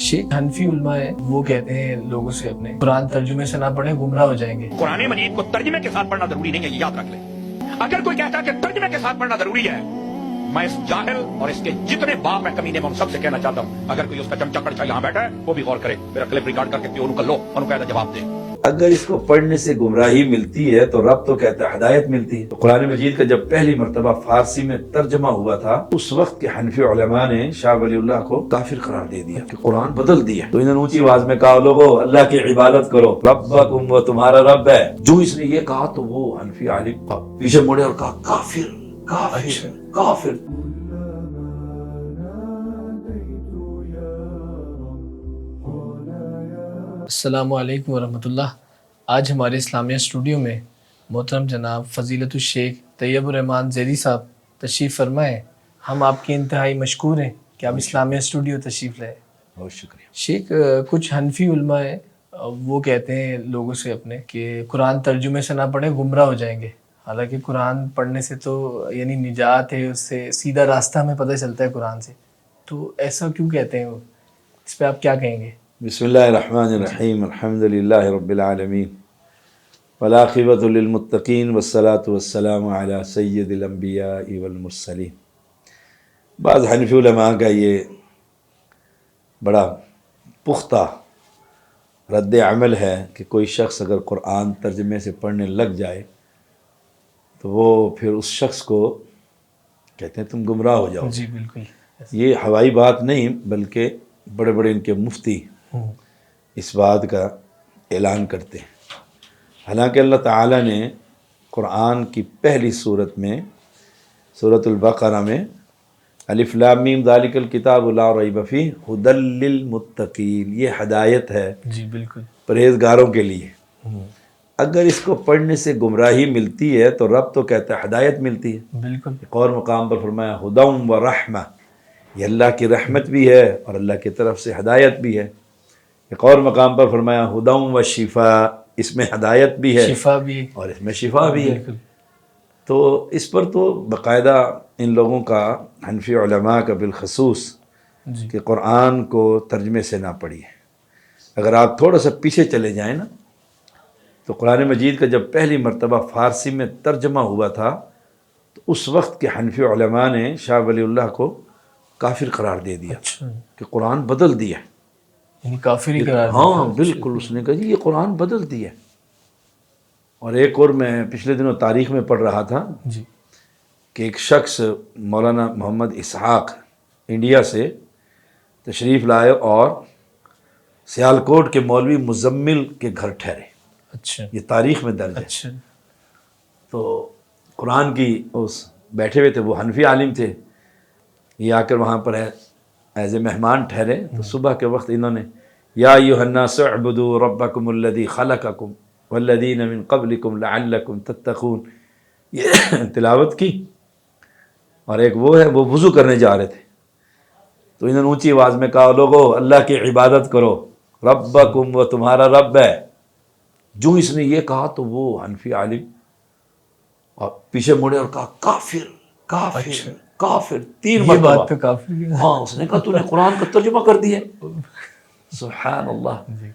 शेख हनफी उलमा है, वो कहते हैं लोगों से अपने कुरान तर्जुमे से ना पढ़े गुमराह हो जाएंगे। कुरान मजीद को तर्जुमे के साथ पढ़ना जरूरी नहीं है, ये याद रख ले। अगर कोई कहता है कि तर्जुमे के साथ पढ़ना जरूरी है, मैं इस जाहिल और इसके जितने बाप है कमीने में उन सबसे कहना चाहता हूँ, अगर कोई उसका चमचा कड़छा यहाँ बैठा है वो भी गौर करे, मेरा क्लिप रिकॉर्ड करके प्योर कर लो और कहता जवाब दे। अगर इसको पढ़ने से गुमराही मिलती है तो रब तो कहता है हिदायत मिलती है। तो कुरान मजीद का जब पहली मर्तबा फारसी में तर्जमा हुआ था, उस वक्त के हनफी उलमा ने शाह वलीउल्लाह को काफिर करार दे दिया कि कुरान बदल दिया। तो इन्होंने ऊंची आवाज में कहा, लोगो अल्लाह की इबादत करो, रब्बकुम वो तुम्हारा रब है। जो इसने ये कहा तो वो हनफी आलिम पीछे मुड़े और कहा काफिर काफिर काफिर। अस्सलामु अलैकुम वरहमतुल्लाह। आज हमारे इस्लामिया स्टूडियो में मोहतरम जनाब फ़ज़ीलतुल शेख तैयबुर रहमान ज़ैदी साहब तशरीफ़ फरमाए। हम आपके इंतहाई मशकूर हैं कि आप इस्लामिया स्टूडियो तशरीफ़ लाए। बहुत शुक्रिया। शेख, कुछ हनफी उलमा है, वो कहते हैं लोगों से अपने कि कुरान तर्जुमे से ना पढ़े गुमराह हो जाएंगे। हालांकि कुरान पढ़ने से तो यानी निजात है, उससे सीधा रास्ता हमें पता चलता है कुरान से, तो ऐसा क्यों कहते हैं वो? इस पर आप क्या कहेंगे? बिस्मिल्लाहिर्रहमानिर्रहीम, अल्हम्दुलिल्लाहि रब्बिल आलमीन, वलाक़िबतु लिलमुत्तक़ीन, वस्सलातु वस्सलामु अला सय्यिदिल अंबियाइ वल मुरसलीन। बाज़ हनफी उलमा का ये बड़ा पुख्ता रद्द अमल है कि कोई शख्स अगर कुरान तर्जमे से पढ़ने लग जाए तो वो फिर उस शख्स को कहते हैं तुम गुमराह हो जाओ। जी बिल्कुल। ये हवाई बात नहीं, बल्कि बड़े बड़े इनके मुफ्ती इस बात का ऐलान करते हैं। हालांकि अल्लाह ताला ने कुरान की पहली सूरत में, सूरतुल बक़रा में, अलिफ लाम मीम ज़ालिकल किताबु ला रैब फ़ीह हुदल लिल मुत्तक़ीन, ये हिदायत है जी बिल्कुल परहेज़गारों के लिए। अगर इसको पढ़ने से गुमराही मिलती है तो रब तो कहता है हिदायत मिलती है। बिल्कुल। एक और मकाम पर फरमाया हुदम व रहमा, ये अल्लाह की रहमत भी है और अल्लाह की तरफ से हिदायत भी है। एक और मकाम पर फरमाया हुदम व शिफा, इसमें हिदायत भी है, शिफा भी और इसमें शिफा भी है। बिल्कुल। तो इस पर तो बाकायदा इन लोगों का, हनफी उलमा का बिलखसूस, जी कि कुरान को तर्जमे से ना पढ़िए। अगर आप थोड़ा सा पीछे चले जाएं ना, तो कुरान मजीद का जब पहली मर्तबा फ़ारसी में तर्जमा हुआ था तो उस वक्त के हनफी उलमा ने शाह वलीउल्लाह को काफिर करार दे दिया। अच्छा, कि कुरान बदल दिया। यानी काफिर ही करार दिया। हाँ बिल्कुल, उसने कहा जी ये कुरान बदल दिया। और एक और मैं पिछले दिनों तारीख़ में पढ़ रहा था जी कि एक शख्स मौलाना मोहम्मद इसहाक इंडिया से तशरीफ़ लाए और सियालकोट के मौलवी मुज़म्मिल के घर ठहरे। अच्छा ये तारीख़ में दर्ज है। अच्छा तो कुरान की उस बैठे हुए थे, वो हनफी आलिम थे, ये आकर वहाँ पर है एज ए मेहमान ठहरे। तो सुबह के वक्त इन्होंने या अय्युहन्नास उअ्बुदू रब्बकुमुल्लज़ी खलक़कुम वल्लज़ीना मिन क़ब्लिकुम लअल्लकुम तत्तक़ून, ये तिलावत की। और एक वो है, वो वज़ू करने जा रहे थे, तो इन्होंने ऊंची आवाज़ में कहा, लोगो अल्लाह की इबादत करो, रब्बकुम वो तुम्हारा रब है। जो इसने ये कहा तो वो हनफी आलिम और पीछे मुड़े और कहा काफिर काफिर अच्छा। काफिर, 3 ये मरतबा। बात पे काफिर। हाँ, उसने कहा तूने कुरान का तर्जुमा कर दिया। सुभान अल्लाह। जी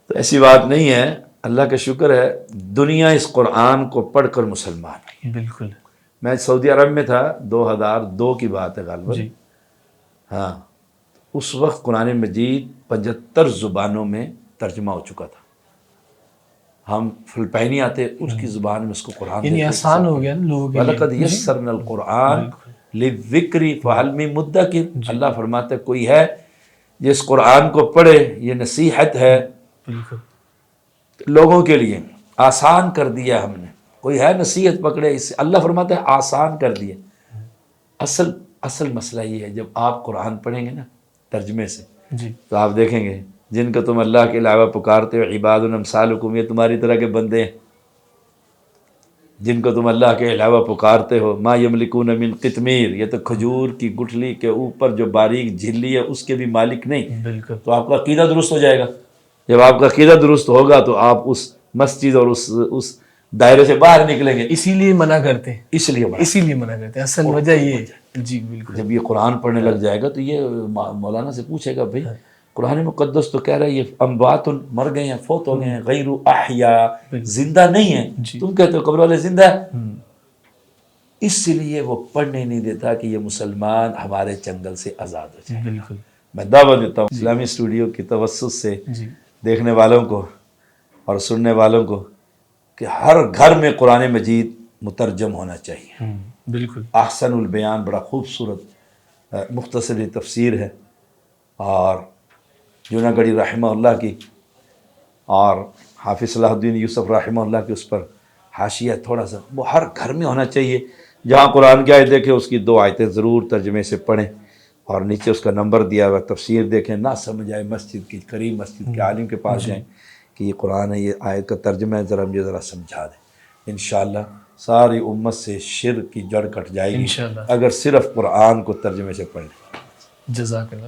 तो ऐसी बात नहीं है, अल्लाह का शुक्र है दुनिया इस कुरान को पढ़कर मुसलमान है। बिल्कुल। मैं सऊदी अरब में था, 2002 की बात है गालिबा। जी हाँ, उस वक्त कुरान मजीद 75 ज़ुबानों में तर्जुमा हो चुका था। हम फिलिपाइनी आते, उसकी ज़ुबान में उसको कुरान यानी देते, आसान हो गया ना लोगों के वलक़द लिए। यस्सरनल कुरान बिल्कुल। लिज़्ज़िक्रि फ़हल मिन मुद्दकिर। अल्लाह फरमाता है कोई है जिस कुरान को पढ़े, ये नसीहत है बिल्कुल। लोगों के लिए, आसान कर दिया हमने। कोई है नसीहत पकड़े, इससे अल्लाह फरमाता है आसान कर दिया। असल मसला ये है, जब आप कुरान पढ़ेंगे ना तर्जमे से, जी तो आप देखेंगे जिनको तुम अल्लाह के अलावा पुकारते हो इबादुन अमसालुकुम, ये तुम्हारी तरह के बंदे हैं। जिनको तुम अल्लाह के अलावा पुकारते हो, मा यमलिकून मिन क़ितमीर, ये तो खजूर की गुठली के ऊपर जो बारीक झिल्ली है उसके भी मालिक नहीं। बिल्कुल। तो आपका अकीदा दुरुस्त हो जाएगा। जब आपका अकीदा दुरुस्त होगा तो आप उस मस्जिद और उस दायरे से बाहर निकलेंगे। इसीलिए मना करते हैं, इसीलिए मना करते हैं। असल वजह ये है। जी बिल्कुल। जब ये कुरान पढ़ने लग जाएगा तो ये मौलाना से पूछेगा, भाई قرآن مقدس تو کہہ رہا ہے یہ اموات مر گئے ہیں، فوت ہو گئے ہیں، غیر احیا، زندہ نہیں ہیں. تم کہتے ہو قبر والے زندہ ہیں. اس لیے وہ پڑھنے نہیں دیتا کہ یہ مسلمان ہمارے چنگل سے آزاد ہو جائے. بالکل. میں دعوت دیتا ہوں اسلامی اسٹوڈیو کی توسط سے دیکھنے والوں کو اور سننے والوں کو کہ ہر گھر میں قرآن مجید مترجم ہونا چاہیے. بالکل. احسن البیان بڑا خوبصورت مختصر تفسیر ہے، اور جوناگڑھی رحمہ اللہ کی اور حافظ صلاح الدین یوسف رحمہ اللہ کی اس پر حاشیہ تھوڑا سا، وہ ہر گھر میں ہونا چاہیے. جہاں قرآن کی آیت دیکھیں اس کی 2 آیتیں ضرور ترجمے سے پڑھیں، اور نیچے اس کا نمبر دیا ہوا تفسیر دیکھیں. نہ سمجھ آئے مسجد کی قریب مسجد کے عالم کے پاس جائیں کہ یہ قرآن ہے، یہ آیت کا ترجمہ ہے، مجھے ذرا سمجھا دیں. انشاءاللہ ساری امت سے شرک کی جڑ کٹ جائے گی انشاءاللہ. اگر صرف قرآن کو ترجمے سے پڑھ لیں. جزاک اللہ.